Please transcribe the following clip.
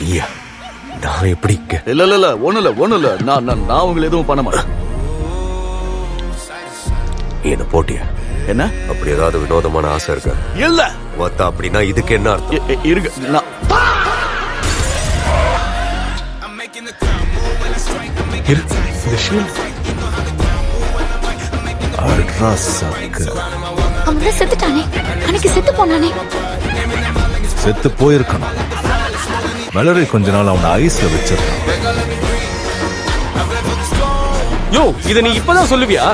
நீயா? நான் எப்படி இங்க? இல்ல ஒண்ணு இல்ல நான் உங்களை எதுவும் பண்ண மாட்டேன். நீ என்ன போட்டியா? என்ன அப்படி ஏதாவது வினோதமான ஆசை இருக்கா? இல்ல மொத்த அப்படின்னா இதுக்கு என்ன அர்த்தம்? இருக்கு. நான் அவன் தான் செத்துட்டானே, அன்னைக்கு செத்து போனானே. செத்து போயிருக்கணும். மெலரி கொஞ்ச நாள் அவனை ஐஸ்ல வச்சிருக்கான். யோ, இத நீ இப்பதான் சொல்லுவியா?